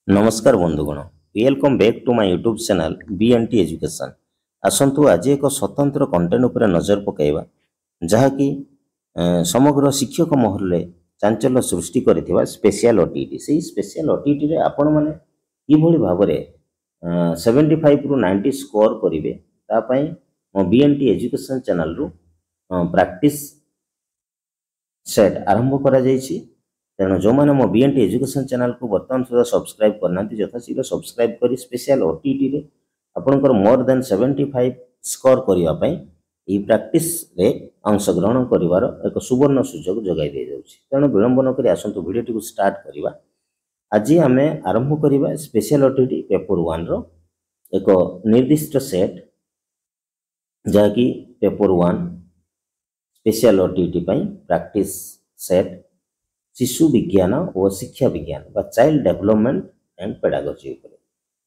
नमस्कार बंधुगण, welcome back to my YouTube channel BNT education. आसंतु आज एक स्वतंत्र कंटेंट उपर नजर पकाइबा जहाँकि समग्र शिक्षक महल में चांचल्य सृष्टि करथिबा स्पेशल ओटीटी। से स्पेशल ओटीटी रे आपण माने किभଳି भाबरे 75 रु 90 स्कोर करिवे ता पई मो बीएनटी एजुकेशन चैनल रु प्रैक्टिस सेट आरंभ करा जायछि। तेणु जो मैंने मो बीएनटी एजुकेशन चैनल को बर्तमान सुधा सब्सक्राइब करना यथाशीघ्र सब्सक्राइब कर स्पेशल ओटीटी रे आपंकर मोर देन 75 स्कोर करने ये प्रैक्टिस रे अंशग्रहण करिवार एक सुवर्ण सुजोग जगाई दे जाउछि। तेणु विलंब न करी आसंतु वीडियो को स्टार्ट करिवा। आज आम आरंभ करिवा स्पेशल ओटीटी पेपर 1 रो एक निर्दिष्ट सेट जहाँकि paper 1 special OTT practice set शिशु विज्ञान और शिक्षा विज्ञान बा चाइल्ड डेवलपमेंट एंड पेडागोजी।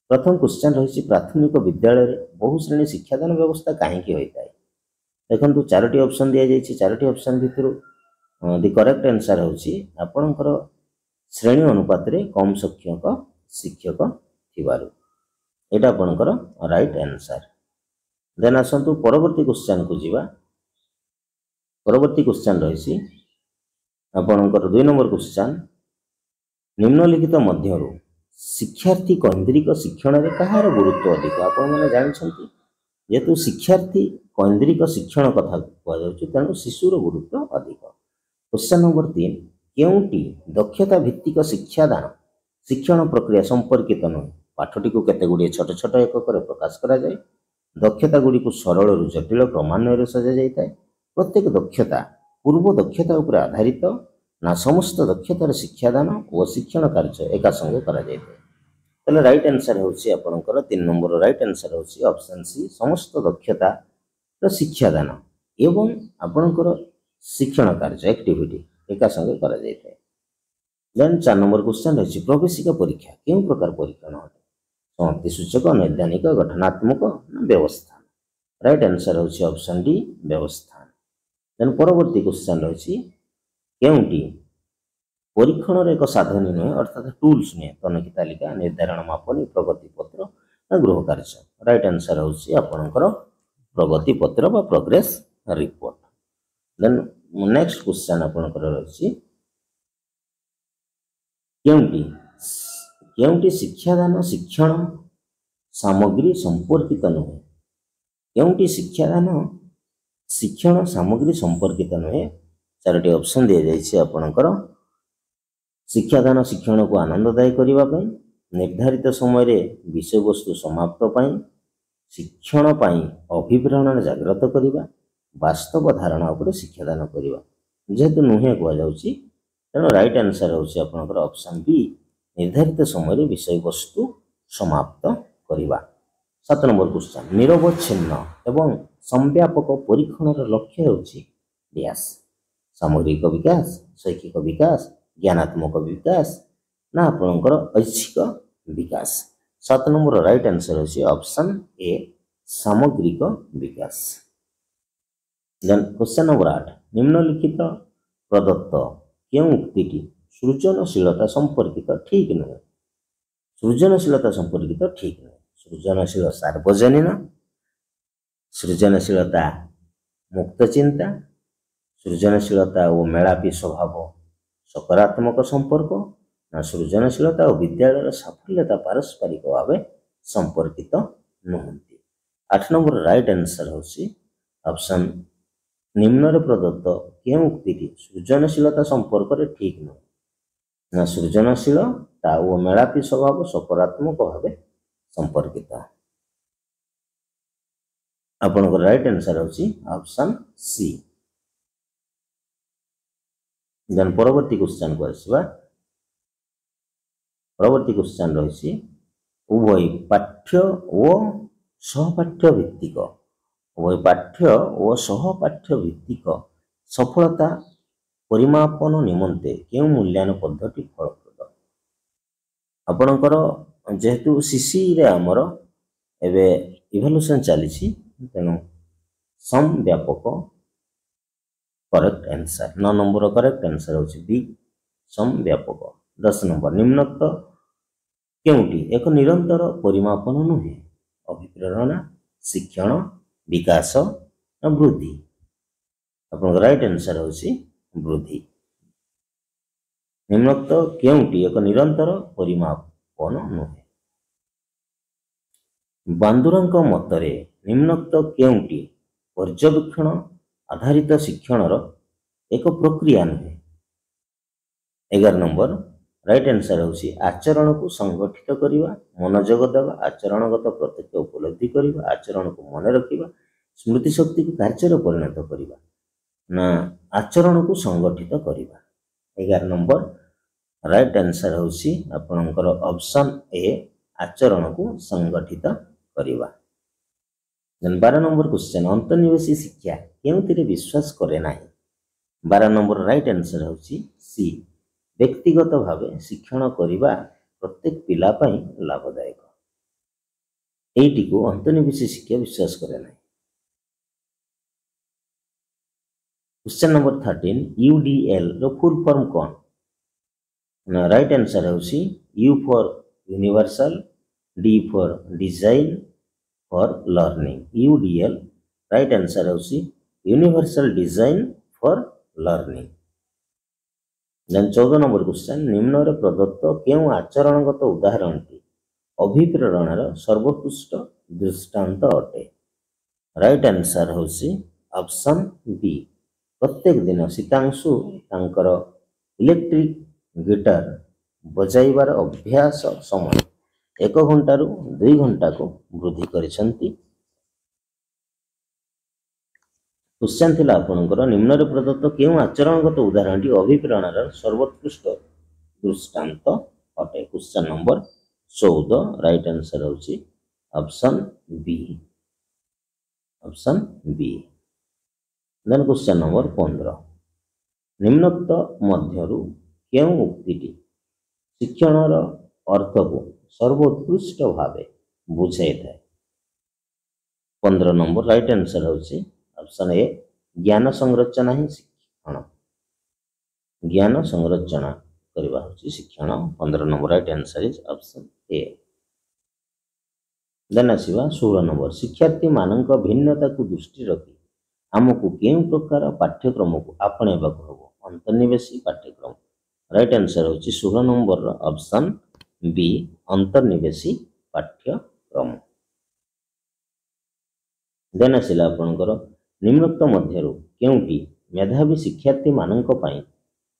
प्रथम क्वेश्चन रही प्राथमिक विद्यालय बहु श्रेणी शिक्षादान व्यवस्था कहीं होता है। देखो चारोटी ऑप्शन दि जाइए। चारोटी ऑप्शन भितर द करेक्ट आंसर होची आपणकर श्रेणी अनुपात रे कम संख्यक शिक्षक थिबारु एटा आपणकर राइट आंसर। देन आसंतु परवर्ती क्वेश्चन को जीवा। परवर्ती क्वेश्चन रही आपणकर 2 नंबर क्वेश्चन निम्नलिखित मध्यरु शिक्षार्थी केन्द्रिक शिक्षण रे कहार गुरुत्व अधिक। आपण माने जानछंती जेतु शिक्षार्थी केन्द्रिक शिक्षण कथा कह जाउछि तेनु शिशुर गुरुत्व अधिक। क्वेश्चन नंबर 3 केउटी दक्षता भित्तिक शिक्षादान शिक्षण प्रक्रिया संपर्कित न पाठटी को केते गुडी छोट छोट एकक रे प्रकाश करा जाय। दक्षता गुडी को सरल रु जटिल क्रमान्वय रे सजा जायताय। प्रत्येक दक्षता पूर्व दक्षता उपर आधारित ना समस्त दक्षतार शिक्षादान और शिक्षण कार्य एका संगे करा जायते। तले राइट आंसर होछि आपनकर 3 नंबर राइट आंसर होछि ऑप्शन सी समस्त दक्षता र शिक्षादान एवं आपनकर शिक्षण कार्य एक्टिविटी एका संगे करा जायते। देन 4 नंबर क्वेश्चन रही प्रवेशिका परीक्षा केउ प्रकार परीक्षण होते। समाप्ति सूचक नैदानिक गठनात्मक व्यवस्था। राइट आंसर होछि ऑप्शन डी व्यवस्था। देन परवर्ती क्वेश्चन रही केउटी परीक्षण एक साधन नुहे अर्थात टूल्स नुहे तनखी तालिका निर्धारण मापनी प्रगति पत्र गृह कार्य। राइट आंसर होछि आपनकर प्रगति पत्र बा progress report. Then next question आपनकर रही केउटी शिक्षादान शिक्षण सामग्री संपर्कित नुहे। केउटी शिक्षादान शिक्षण सामग्री संपर्कित नुहे। चारोटी ऑप्शन दि जाइए आपणकर शिक्षादान शिक्षण को आनंददायी करने निर्धारित समय रे विषय वस्तु समाप्त पाई शिक्षण पाई अभिप्रेरण जागृत करने वास्तव धारणा उपर शिक्षादान करने जेहेतु नुहे कहुच्छी तेणु राइट आंसर होछि आपणकर ऑप्शन बी निर्धारित समय रे विषय वस्तु समाप्त करने। 7 नंबर क्वेश्चन निरवच्छिन्न एवं संव्यापक परीक्षण लक्ष्य होछि डैश सामग्रिक विकास शैक्षिक विकास ज्ञानात्मक विकास ना आपणकर ऐच्छिक विकास। 7 नंबर राइट आंसर होछि ऑप्शन ए सामग्रिक विकास। देन क्वेश्चन नंबर 8 निम्नलिखित प्रदत्त केउ उक्तिटी सृजनशीलता संपर्कित ठीक नुहे। सृजनशीलता संपर्कित ठीक नुहे। सृजनशील सार्वजनीन सृजनशीलता मुक्त चिंता सृजनशीलता और मेलापी स्वभाव सकारात्मक संपर्क ना सृजनशीलता और विद्यालय साफल्यता पारस्परिक भाव संपर्कित नुहति। 8 नंबर राइट आंसर होछि ऑप्शन निम्न प्रदत्त केउ उक्तिटी सृजनशीलता संपर्क रे ठीक नुहे ना सृजनशीलता और मेलापी स्वभाव सकारात्मक भाव संपर्कित। आपनकर राइट आंसर होछि ऑप्शन सी। देन परवर्ती क्वेश्चन को आसवा। परवर्ती क्वेश्चन रही उभय पाठ्य और सहपाठ्य भित्तिक उभय पाठ्य और सहपाठ्य भित्तिक सफलता परिमापन निमंते केउ मूल्यांकन पद्धति फलप्रद। आपणकर जेहेतु सीसी रे हमर एबे इवोल्यूशन चली तेणु समव्यापक correct answer. 9 number correct answer होछि बी समव्यापक। 10 नंबर କେଉଁଟି ଏକ ନିରନ୍ତର ପରିମାପନ ନୁହେଁ? ଅଭିପ୍ରେରଣା, ଶିକ୍ଷଣ, ବିକାଶ ନା ବୃଦ୍ଧି? ଆପଣଙ୍କ ରାଇଟ୍ ଆନ୍ସର ହେଉଛି ବୃଦ୍ଧି। ନିମ୍ନୋକ୍ତ କେଉଁଟି ଏକ ନିରନ୍ତର ପରିମାପନ ନୁହେଁ? ବାନ୍ଦୁରାଙ୍କ ମତରେ ନିମ୍ନୋକ୍ତ କେଉଁଟି ପର୍ଯ୍ୟବେକ୍ଷଣ ଆଧାରିତ ଶିକ୍ଷଣର ଏକ ପ୍ରକ୍ରିୟା ନୁହେଁ? 11 ନମ୍ବର ରାଇଟ୍ ଆନ୍ସର ହେଉଛି ଆଚରଣକୁ ସଂଗଠିତ କରିବା, ମନୋଯୋଗ ଦେବା, ଆଚରଣଗତ ପ୍ରତ୍ୟକ୍ଷ ଉପଲବ୍ଧି କରିବା, ଆଚରଣକୁ ମନେ ରଖିବା, ସ୍ମୃତି ଶକ୍ତିକୁ କାର୍ଯ୍ୟରେ ପରିଣତ କରିବା ନା ଆଚରଣକୁ ସଂଗଠିତ କରିବା? 11 ନମ୍ବର ରାଇଟ୍ ଆନ୍ସର ହେଉଛି ଆପଣଙ୍କର ଅପସନ୍ ଏ ଆଚରଣକୁ ସଂଗଠିତ କରିବା। 12 ନମ୍ବର କ୍ୱେଶ୍ଚନ ଅନ୍ତର୍ନିବେଶୀ ଶିକ୍ଷା କେଉଁଥିରେ ବିଶ୍ୱାସ କରେ ନାହିଁ? 12 ନମ୍ବର ରାଇଟ୍ ଆନ୍ସର ହେଉଛି ସି ବ୍ୟକ୍ତିଗତ ଭାବେ ଶିକ୍ଷଣ କରିବା ପ୍ରତ୍ୟେକ ପିଲା ପାଇଁ ଲାଭଦାୟକ। ଏଇଟିକୁ ଅନ୍ତର୍ନିବେଶୀ ଶିକ୍ଷା ବିଶ୍ୱାସ କରେ ନାହିଁ। क्वेश्चन नंबर 13 UDL ର ଫୁଲ୍ ଫର୍ମ କ'ଣ? ନା ରାଇଟ୍ ଆନ୍ସର ହେଉଛି U for universal, D for design, for learning. UDL right answer ହେଉଛି universal design for learning. Then 14 number question ନିମ୍ନରେ ପ୍ରଦତ୍ତ କେଉଁ ଆଚରଣଗତ ଉଦାହରଣଟି ଅଭିପ୍ରେରଣାର ସର୍ବୋତ୍କୃଷ୍ଟ ଦୃଷ୍ଟାନ୍ତ ଅଟେ? ରାଇଟ୍ ଆନ୍ସର ହେଉଛି ଅପସନ୍ ବି। ପ୍ରତ୍ୟେକ ଦିନ ଶୀତାଂଶୁ ତାଙ୍କର ଇଲେକ୍ଟ୍ରିକ୍ ଗିଟାର ବଜାଇବାର ଅଭ୍ୟାସ ସମୟ 1 ଘଣ୍ଟାରୁ 2 ଘଣ୍ଟାକୁ ବୃଦ୍ଧି କରିଛନ୍ତି। क्वेश्चन थिला आपणकर निम्ନରେ प्रदत्त केउं आचरणगत उदाहरणटी अभिप्रेरणार सर्वोत्कृष्ट दृष्टांत अटे? क्वेश्चन नंबर 14 राइट आंसर होची option B. Option B. Then question number 15 निम्नोक्त मध्यरु केउं उक्तिटी शिक्षणर अर्थ को सर्वोत्कृष्ट भावे बुझाई थाए? 15 नंबर राइट आंसर होची ऑप्शन ए ज्ञान संरचना ही शिक्षण। ज्ञान संरचना करबा होची शिक्षण। 15 number right answer is option A. Then आसीबा 16 नंबर शिक्षार्थी मानक भिन्नता को दृष्टि रखी हमकु केउं प्रकार पाठ्यक्रम को आपणेबा को हबो? अंतर्निवेशी पाठ्यक्रम। राइट आंसर होची 16 नंबर ऑप्शन बी अंतर्निवेशी पाठ्यक्रम। देन आसीला आपनकर निम्नोक्त मध्यरु केउंटी मेधावी शिक्षार्थी मानक पई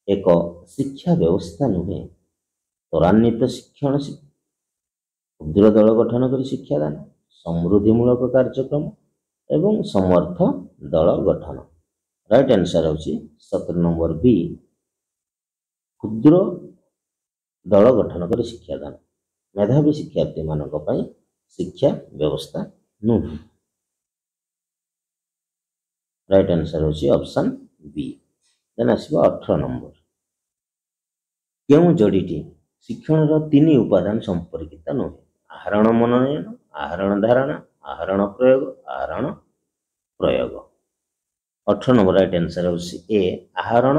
एक शिक्षा व्यवस्था नुहे? त्वरान्वित शिक्षण, क्षुद्र दल गठन कर शिक्षादान, समृद्धिमूलक कार्यक्रम एवं समर्थ दल गठन। राइट आंसर होची 17 नंबर बी क्षुद्र दल गठन कर शिक्षादान। मेधावी शिक्षार्थी मानक पई शिक्षा व्यवस्था नुहे। राइट आंसर होची ऑप्शन बी। देन आसीबा 18 नंबर केउं जोड़ीटी शिक्षणर 3 उपादान संपर्कित नुहे? आहरण मननयन, आहरण धारणा, आहरण प्रयोग, आहरण प्रयोग। 18 नंबर राइट आंसर होची ए आहरण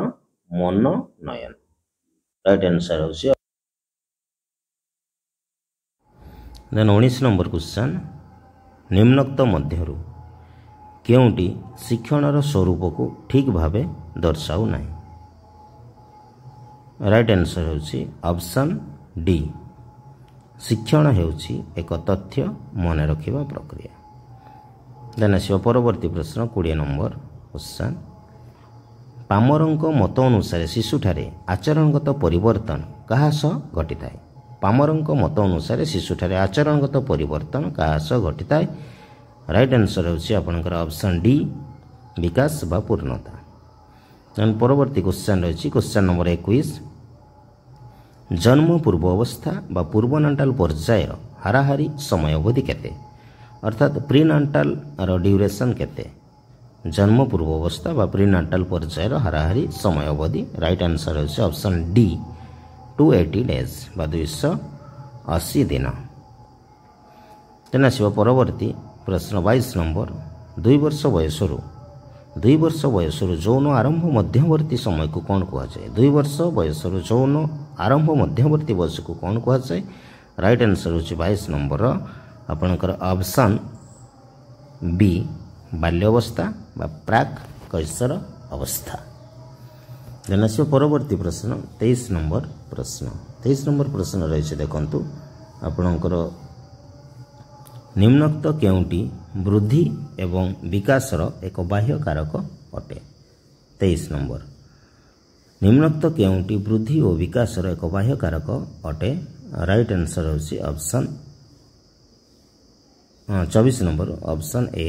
मननयन। राइट आंसर होची। देन 19 नंबर क्वेश्चन निम्नोक्त मध्यरु केउंटी शिक्षणर स्वरूप को ठीक भावे दर्शाऊ नाही? राइट आंसर होची ऑप्शन डी शिक्षण हेउची एक तथ्य मन रखिबा प्रक्रिया। देन आसीबा परवर्ती प्रश्न 20 नंबर क्वेश्चन पामरंक मत अनुसार शिशुठारे आचरणगत परिवर्तन कहा सह घटिताए? पामरंक मत अनुसार शिशुठारे आचरणगत परिवर्तन कहा सह घटिताए? राइट आंसर होची आपनकर ऑप्शन डी विकास बा पूर्णता। देन परवर्ती क्वेश्चन रही क्वेश्चन नंबर 21 जन्म पूर्व अवस्था बा पूर्वनाटाल पर्यायर हाराहारी समय अवधि केते? अर्थात प्रीनाटाल रो ड्यूरेशन केते? जन्म पूर्व अवस्था बा प्रीनाटाल पर्यायर हाराहारी समय अवधि। राइट आंसर होची ऑप्शन डी 280 डेज बा 280 दिन। देन आसीबा परवर्ती प्रश्न 22 नंबर 2 वर्ष बयसरु जौन आरंभ मध्यवर्ती समय को कौन कहुए? 2 वर्ष बयसरु जौन आरंभ मध्यवर्ती बयस को कौन कहुए? राइट आंसर होची 22 नंबर आपणकर ऑप्शन बी बाल्यावस्था बा प्राक कैशोर अवस्था। देन आसो परवर्ती प्रश्न 23 नंबर प्रश्न। 23 नंबर प्रश्न रही देखंतु आपणकर निम्नोक्त केउंटी वृद्धि एवं विकासर एक बाह्य कारक अटे। 23 नंबर निम्नोक्त केउंटी वृद्धि और विकासर एक बाह्य कारक अटे। राइट आंसर होची ऑप्शन 24 नंबर ऑप्शन ए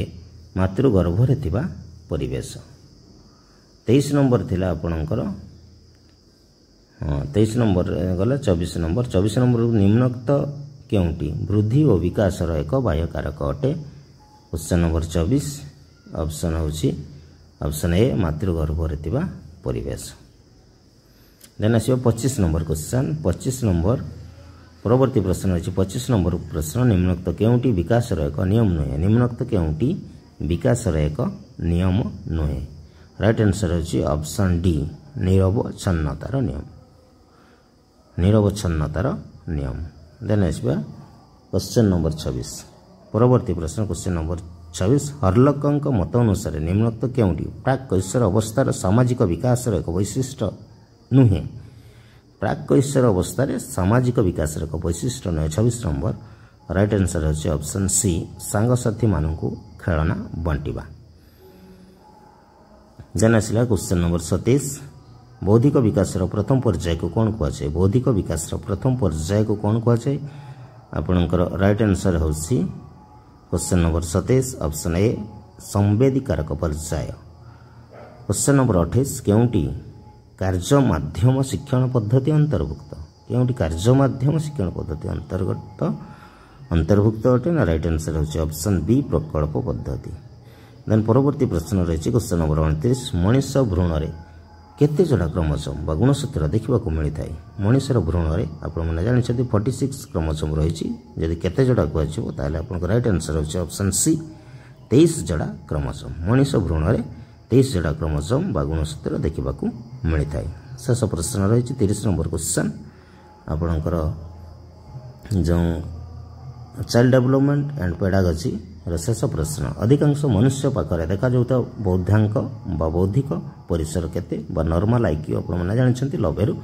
मातृगर्भ रे थिबा परिवेश। 23 नंबर थिला आपणकर 23 नंबर गला 24 नंबर। 24 नंबर निम्नोक्त केउंटी वृद्धि और विकासर एक बाह्य कारक अटे। क्वेश्चन नंबर 24 ऑप्शन होची ऑप्शन ए मातृगर्भ रे थिबा परिवेश। देन आसो 25 नंबर क्वेश्चन। 25 नंबर परवर्ती प्रश्न होची 25 नंबर प्रश्न निम्नोक्त केउंटी विकासर एक नियम नुहे। निम्नोक्त केउंटी विकासर एक नियम नुहे। राइट आंसर होची ऑप्शन डी निरवच्छिन्नतार नियम। निरवच्छिन्नतार नियम। देन आसबा क्वेश्चन नंबर 26 परवर्ती प्रश्न क्वेश्चन नंबर 26 हर्लकଙ୍କ मत अनुसार निम्नोक्त केउंटी प्राक कैशोर अवस्थार सामाजिक विकासर एक वैशिष्ट्य नुहे। प्राक कैशोर अवस्था सामाजिक विकास एक वैशिष्ट्य नुहे। 26 नंबर राइट आंसर होची ऑप्शन सी सांगसाथी मानकु खेलना बांटिबा। देन आसला क्वेश्चन नंबर 27 बौद्धिक विकास प्रथम पर्याय को कौन कहुए। बौद्धिक विकास प्रथम पर्याय को कौन कहुए आपणकर राइट आंसर होची क्वेश्चन नंबर 27 ऑप्शन ए संवेदीकारक पर्याय। क्वेश्चन नंबर 28 केउंटी कार्य माध्यम शिक्षण पद्धति अंतर्भुक्त। केउंटी कार्य माध्यम शिक्षण पद्धति अंतर्भुक्त अटे ना। राइट आंसर होची ऑप्शन बी प्रकल्प पद्धति। देन परवर्ती प्रश्न रही क्वेश्चन नंबर 29 मनीष भ्रूण रे केते जोड़ा क्रोमोसोम बा गुणसूत्र देखा मिलता है। मनीषर भ्रूण रे आपण माने जानछथि 46 क्रोमोसोम रही। जदि केते जोड़ा कहछो ताले आपन राइट आंसर होची ऑप्शन सी 23 जोड़ा क्रोमोसोम। मनीष भ्रूण रे 23 जोड़ा क्रोमोसोम बा गुणसूत्र देखा मिलता है। शेष प्रश्न रही 30 नंबर क्वेश्चन आपणकर जो चाइल्ड डेवलपमेंट एंड पेडागजी शेष प्रश्न अधिकांश मनुष्य पाखरे देखा जाउता बौद्धांक बा बौद्धिक परिसर केते बा नॉर्मल आईक्यू आपण माने जानछन्ती 90 रु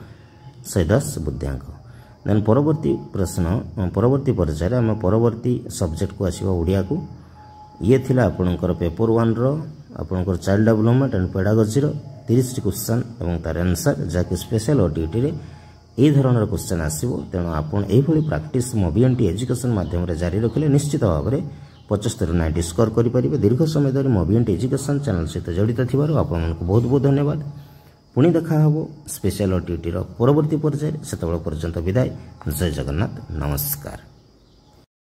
110 बुद्ध्यांक। देन परवर्ती प्रश्न परवर्ती पर्याय हम परवर्ती सब्जेक्ट को आसीबा ओडिया को। ये थिला आपणकर पेपर 1 रो आपणकर चाइल्ड डेवलपमेंट एंड पेडागजी रो 30 क्वेश्चन एवं तार आंसर जाके स्पेशल ओटीटी रे এই ধরনের क्वेश्चन आसीबो। तेणु आपण एभली प्रैक्टिस मो बीएनटी एजुकेशन माध्यम रे जारी रखिले निश्चित भाव में 75 ରୁ 90 स्कोर करि परिबे। दीर्घ समय धरि मो बीएनटी एजुकेशन चैनल सहित जड़ित थिबारु आपण मानकु बहुत बहुत धन्यवाद। पुणी देखा हबो स्पेशल ओटीटी रो परवर्ती पर्याय। सेतबेला पर्यंत विदाय। जय जगन्नाथ नमस्कार।